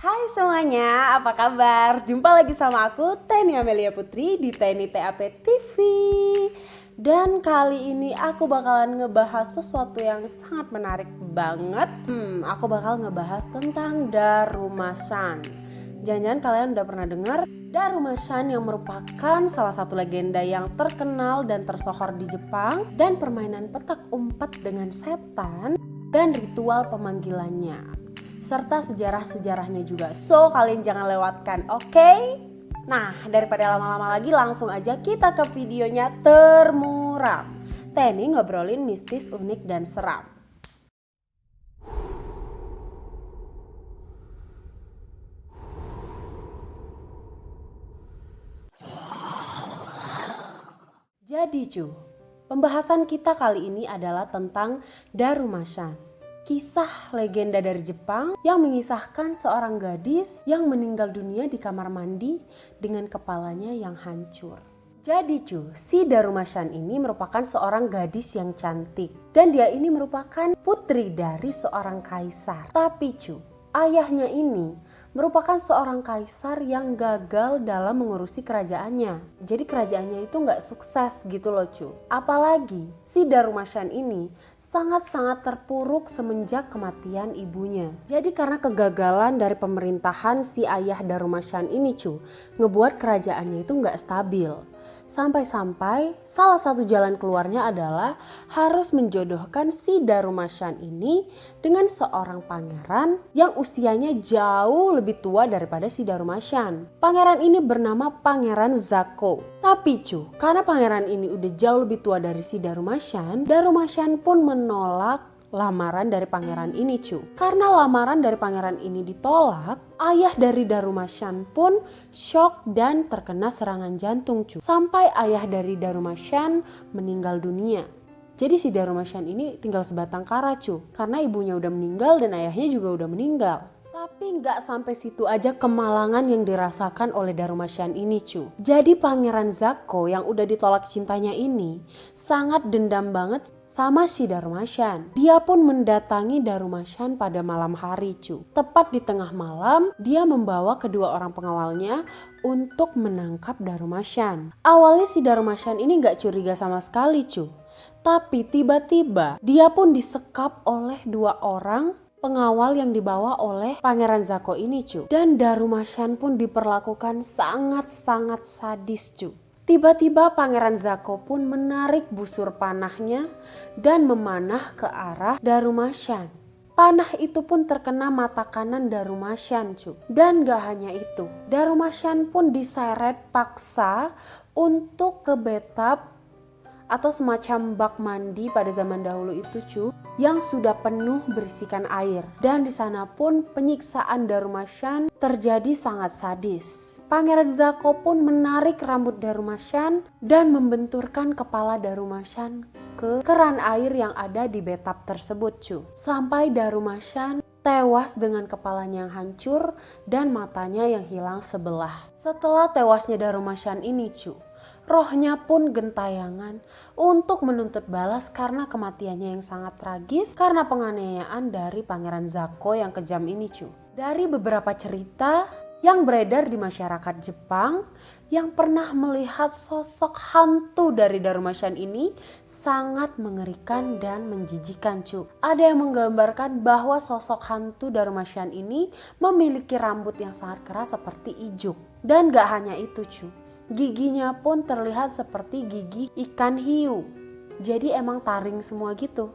Hai semuanya, apa kabar? Jumpa lagi sama aku, Teni Amelia Putri di Teni TAP TV. Dan kali ini aku bakalan ngebahas sesuatu yang sangat menarik banget. Aku bakal ngebahas tentang Darumashan. Jangan-jangan kalian udah pernah dengar Darumashan yang merupakan salah satu legenda yang terkenal dan tersohor di Jepang, dan permainan petak umpet dengan setan dan ritual pemanggilannya, serta sejarah-sejarahnya juga. So, kalian jangan lewatkan, oke? Nah, daripada lama-lama lagi, langsung aja kita ke videonya termuram. Teni ngobrolin mistis, unik, dan seram. Jadi pembahasan kita kali ini adalah tentang Darumashan. Kisah legenda dari Jepang yang mengisahkan seorang gadis yang meninggal dunia di kamar mandi dengan kepalanya yang hancur. Jadi si Darumashan ini merupakan seorang gadis yang cantik. Dan dia ini merupakan putri dari seorang kaisar. Tapi ayahnya ini merupakan seorang kaisar yang gagal dalam mengurusi kerajaannya. Jadi kerajaannya itu gak sukses gitu loh Apalagi si Darumashan ini sangat-sangat terpuruk semenjak kematian ibunya. Jadi karena kegagalan dari pemerintahan si ayah Darumashan ini ngebuat kerajaannya itu gak stabil. Sampai-sampai salah satu jalan keluarnya adalah harus menjodohkan si Darumashan ini dengan seorang pangeran yang usianya jauh lebih tua daripada si Darumashan. Pangeran ini bernama Pangeran Zako. Tapi karena pangeran ini udah jauh lebih tua dari si Darumashan, Darumashan pun menolak lamaran dari pangeran ini Karena lamaran dari pangeran ini ditolak, ayah dari Darumashan pun shock dan terkena serangan jantung Sampai ayah dari Darumashan meninggal dunia. Jadi si Darumashan ini tinggal sebatang kara karena ibunya udah meninggal dan ayahnya juga udah meninggal. Tapi gak sampai situ aja kemalangan yang dirasakan oleh Darumashan ini Jadi pangeran Zako yang udah ditolak cintanya ini sangat dendam banget sama si Darumashan. Dia pun mendatangi Darumashan pada malam hari Tepat di tengah malam dia membawa kedua orang pengawalnya untuk menangkap Darumashan. Awalnya si Darumashan ini gak curiga sama sekali Tapi tiba-tiba dia pun disekap oleh dua orang pengawal yang dibawa oleh Pangeran Zako ini Dan Darumashan pun diperlakukan sangat-sangat sadis Tiba-tiba Pangeran Zako pun menarik busur panahnya dan memanah ke arah Darumashan. Panah itu pun terkena mata kanan Darumashan Dan gak hanya itu, Darumashan pun diseret paksa untuk ke bathtub atau semacam bak mandi pada zaman dahulu itu yang sudah penuh berisikan air. Dan di sana pun penyiksaan Darumashan terjadi sangat sadis. Pangeran Zako pun menarik rambut Darumashan dan membenturkan kepala Darumashan ke keran air yang ada di bathtub tersebut Sampai Darumashan tewas dengan kepalanya yang hancur dan matanya yang hilang sebelah. Setelah tewasnya Darumashan ini rohnya pun gentayangan untuk menuntut balas karena kematiannya yang sangat tragis karena penganiayaan dari Pangeran Zako yang kejam ini Dari beberapa cerita yang beredar di masyarakat Jepang yang pernah melihat sosok hantu dari Darumashan ini sangat mengerikan dan menjijikan Ada yang menggambarkan bahwa sosok hantu Darumashan ini memiliki rambut yang sangat keras seperti ijuk. Dan gak hanya itu giginya pun terlihat seperti gigi ikan hiu. Jadi emang taring semua gitu.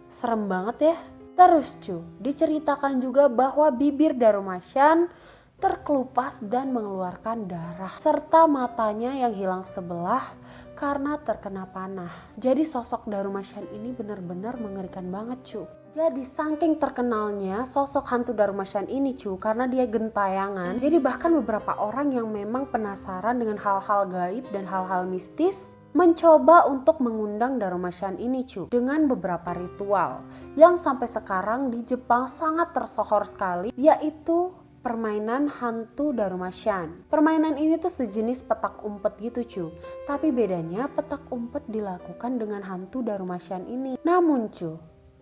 Serem banget ya. Terus diceritakan juga bahwa bibir Darumashan terkelupas dan mengeluarkan darah. Serta matanya yang hilang sebelah karena terkena panah. Jadi sosok Darumashan ini benar-benar mengerikan banget Jadi saking terkenalnya sosok hantu Darumashan ini karena dia gentayangan. Jadi bahkan beberapa orang yang memang penasaran dengan hal-hal gaib dan hal-hal mistis mencoba untuk mengundang Darumashan ini dengan beberapa ritual yang sampai sekarang di Jepang sangat tersohor sekali, yaitu permainan hantu Darumashan. Permainan ini tuh sejenis petak umpet gitu tapi bedanya petak umpet dilakukan dengan hantu Darumashan ini. Namun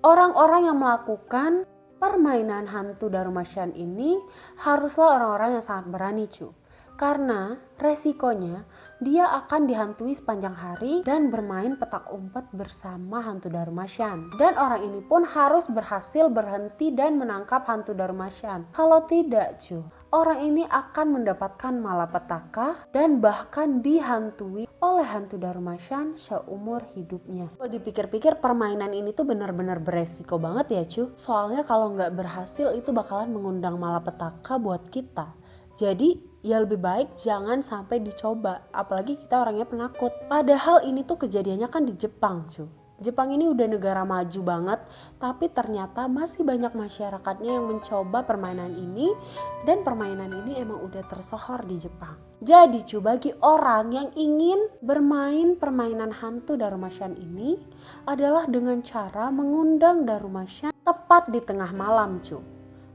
orang-orang yang melakukan Permainan hantu Darumasian ini haruslah orang-orang yang sangat berani cu. Karena resikonya dia akan dihantui sepanjang hari dan bermain petak umpet bersama hantu Darumasian. Dan orang ini pun harus berhasil berhenti dan menangkap hantu Darumasian. Kalau tidak cu, orang ini akan mendapatkan malapetaka dan bahkan dihantui oleh hantu Darumasian seumur hidupnya. Kalau dipikir-pikir permainan ini tuh benar-benar beresiko banget ya cu. Soalnya kalau nggak berhasil itu bakalan mengundang malapetaka buat kita. Jadi ya lebih baik jangan sampai dicoba, apalagi kita orangnya penakut. Padahal ini tuh kejadiannya kan di Jepang cu. Jepang ini udah negara maju banget, tapi ternyata masih banyak masyarakatnya yang mencoba permainan ini. Dan permainan ini emang udah tersohor di Jepang. Jadi cu, bagi orang yang ingin bermain permainan hantu Darumasian ini adalah dengan cara mengundang Darumasian tepat di tengah malam cu.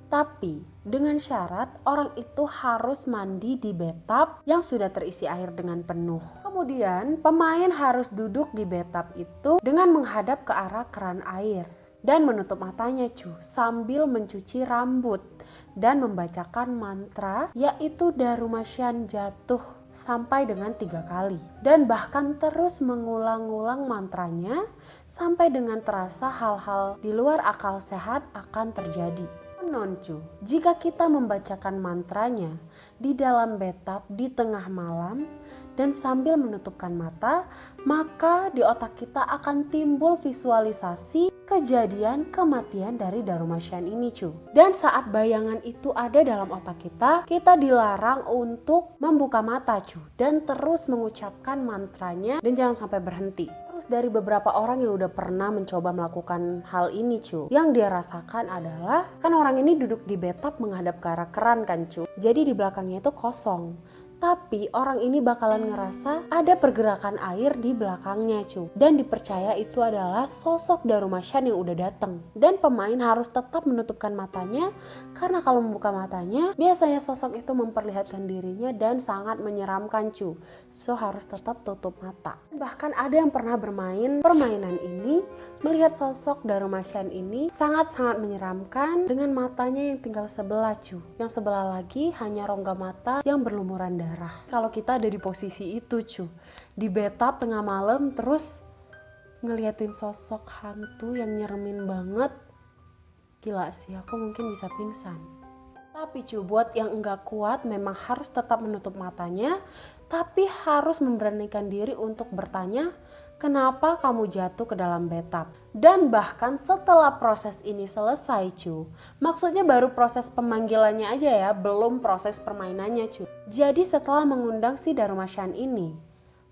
Tapi dengan syarat orang itu harus mandi di bathtub yang sudah terisi air dengan penuh. Kemudian pemain harus duduk di bathtub itu dengan menghadap ke arah keran air dan menutup matanya cu, sambil mencuci rambut dan membacakan mantra, yaitu Darumasian jatuh sampai dengan 3 kali. Dan bahkan terus mengulang-ulang mantranya sampai dengan terasa hal-hal di luar akal sehat akan terjadi. Noncu, jika kita membacakan mantranya di dalam bathtub di tengah malam dan sambil menutupkan mata, maka di otak kita akan timbul visualisasi kejadian kematian dari Darumasian ini cu. Dan saat bayangan itu ada dalam otak kita dilarang untuk membuka mata cu dan terus mengucapkan mantranya dan jangan sampai berhenti. Terus dari beberapa orang yang udah pernah mencoba melakukan hal ini cu, yang dia rasakan adalah kan orang ini duduk di bathtub menghadap ke arah keran kan cu, jadi di belakangnya itu kosong. Tapi orang ini bakalan ngerasa ada pergerakan air di belakangnya cu. Dan dipercaya itu adalah sosok Darumasian yang udah datang. Dan pemain harus tetap menutupkan matanya, karena kalau membuka matanya biasanya sosok itu memperlihatkan dirinya dan sangat menyeramkan cu. So harus tetap tutup mata. Bahkan ada yang pernah bermain permainan ini melihat sosok Darumasian ini sangat-sangat menyeramkan dengan matanya yang tinggal sebelah cu. Yang sebelah lagi hanya rongga mata yang berlumuran darah. Kalau kita ada di posisi itu cu, di bathtub tengah malam terus ngeliatin sosok hantu yang nyeremin banget, gila sih, aku mungkin bisa pingsan. Tapi cu, buat yang enggak kuat memang harus tetap menutup matanya, tapi harus memberanikan diri untuk bertanya, kenapa kamu jatuh ke dalam bathtub? Dan bahkan setelah proses ini selesai cu, maksudnya baru proses pemanggilannya aja ya, belum proses permainannya cu. Jadi setelah mengundang si Darumasian ini,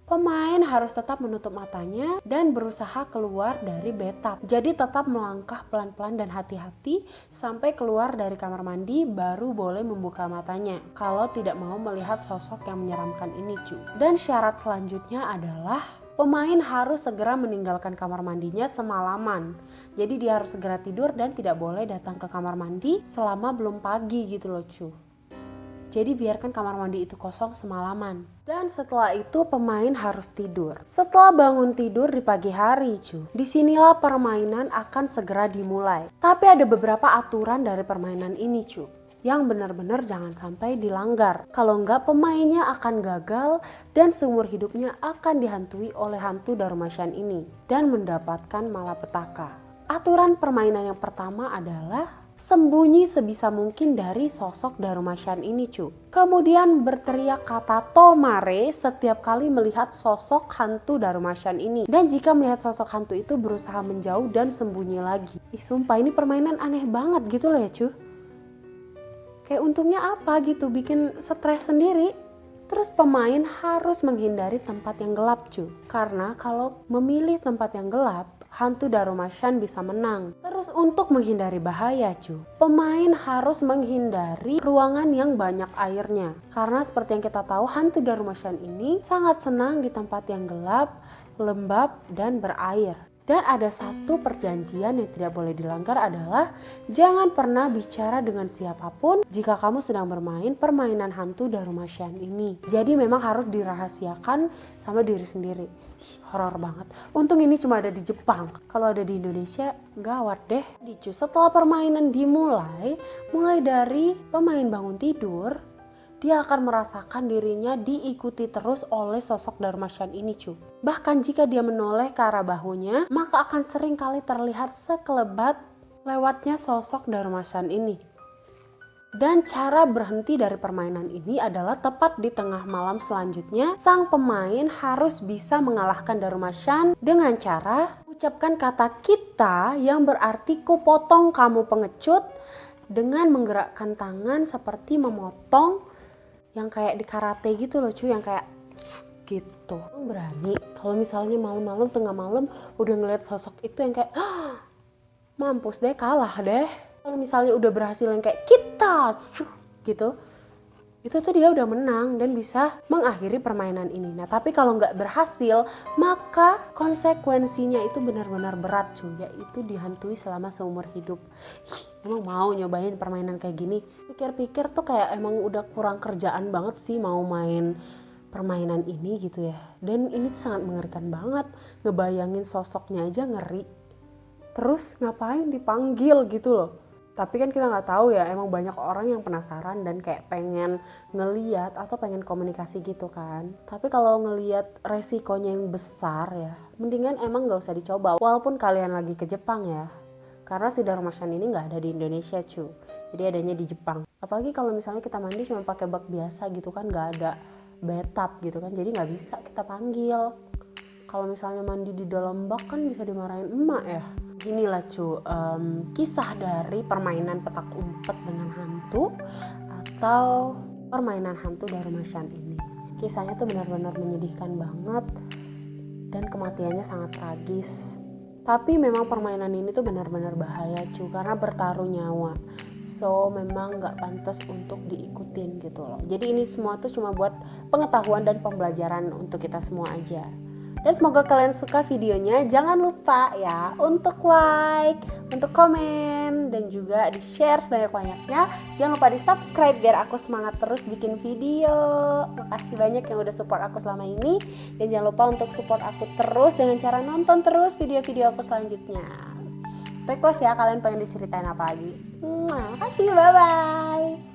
pemain harus tetap menutup matanya dan berusaha keluar dari bathtub. Jadi tetap melangkah pelan-pelan dan hati-hati sampai keluar dari kamar mandi baru boleh membuka matanya. Kalau tidak mau melihat sosok yang menyeramkan ini cu. Dan syarat selanjutnya adalah pemain harus segera meninggalkan kamar mandinya semalaman. Jadi dia harus segera tidur dan tidak boleh datang ke kamar mandi selama belum pagi gitu loh cu. Jadi biarkan kamar mandi itu kosong semalaman. Dan setelah itu pemain harus tidur. Setelah bangun tidur di pagi hari cu, disinilah permainan akan segera dimulai. Tapi ada beberapa aturan dari permainan ini cu, yang benar-benar jangan sampai dilanggar. Kalau enggak pemainnya akan gagal dan seumur hidupnya akan dihantui oleh hantu Darumasian ini dan mendapatkan malapetaka. Aturan permainan yang pertama adalah sembunyi sebisa mungkin dari sosok Darumasian ini cu. Kemudian berteriak kata tomare setiap kali melihat sosok hantu Darumasian ini. Dan jika melihat sosok hantu itu berusaha menjauh dan sembunyi lagi. Sumpah ini permainan aneh banget gitu loh ya cu. Kayak untungnya apa gitu, bikin stres sendiri. Terus pemain harus menghindari tempat yang gelap cu. Karena kalau memilih tempat yang gelap, hantu Darumasian bisa menang. Terus untuk menghindari bahaya cu, pemain harus menghindari ruangan yang banyak airnya. Karena seperti yang kita tahu hantu Darumasian ini sangat senang di tempat yang gelap, lembab, dan berair. Dan ada satu perjanjian yang tidak boleh dilanggar adalah jangan pernah bicara dengan siapapun jika kamu sedang bermain permainan hantu Darumasian ini. Jadi memang harus dirahasiakan sama diri sendiri. Horor banget. Untung ini cuma ada di Jepang. Kalau ada di Indonesia gawat deh. Setelah permainan dimulai, mulai dari pemain bangun tidur, dia akan merasakan dirinya diikuti terus oleh sosok Darmasyan ini cu. Bahkan jika dia menoleh ke arah bahunya, maka akan sering kali terlihat sekelebat lewatnya sosok Darmasyan ini. Dan cara berhenti dari permainan ini adalah tepat di tengah malam selanjutnya, sang pemain harus bisa mengalahkan Darmasyan dengan cara ucapkan kata kita yang berarti ku potong kamu pengecut, dengan menggerakkan tangan seperti memotong yang kayak di karate gitu loh cuy, yang kayak gitu. Berani kalau misalnya malam-malam tengah malam udah ngeliat sosok itu yang kayak mampus deh, kalah deh. Kalau misalnya udah berhasil yang kayak kita gitu, itu tuh dia udah menang dan bisa mengakhiri permainan ini. Nah tapi kalau nggak berhasil, maka konsekuensinya itu benar-benar berat cuy, yaitu dihantui selama seumur hidup. Emang mau nyobain permainan kayak gini? Pikir-pikir tuh kayak emang udah kurang kerjaan banget sih mau main permainan ini gitu ya. Dan ini tuh sangat mengerikan banget, ngebayangin sosoknya aja ngeri. Terus ngapain dipanggil gitu loh. Tapi kan kita nggak tahu ya, emang banyak orang yang penasaran dan kayak pengen ngeliat atau pengen komunikasi gitu kan. Tapi kalau ngeliat resikonya yang besar ya, mendingan emang nggak usah dicoba. Walaupun kalian lagi ke Jepang ya, karena si Darmasyan ini nggak ada di Indonesia cu, jadi adanya di Jepang. Apalagi kalau misalnya kita mandi cuma pakai bak biasa gitu kan, nggak ada bathtub gitu kan, jadi nggak bisa kita panggil. Kalau misalnya mandi di dalam bak kan bisa dimarahin emak ya. Inilah cu, kisah dari permainan petak umpet dengan hantu atau permainan hantu Darmasyan ini. Kisahnya tuh benar-benar menyedihkan banget dan kematiannya sangat tragis. Tapi memang permainan ini tuh benar-benar bahaya cu, karena bertaruh nyawa. So memang gak pantas untuk diikutin gitu loh. Jadi ini semua tuh cuma buat pengetahuan dan pembelajaran untuk kita semua aja. Dan semoga kalian suka videonya. Jangan lupa ya untuk like, untuk komen, dan juga di share sebanyak-banyaknya. Jangan lupa di subscribe biar aku semangat terus bikin video. Makasih banyak yang udah support aku selama ini. Dan jangan lupa untuk support aku terus dengan cara nonton terus video-video aku selanjutnya. Request ya kalian pengen diceritain apa lagi. Makasih, bye-bye.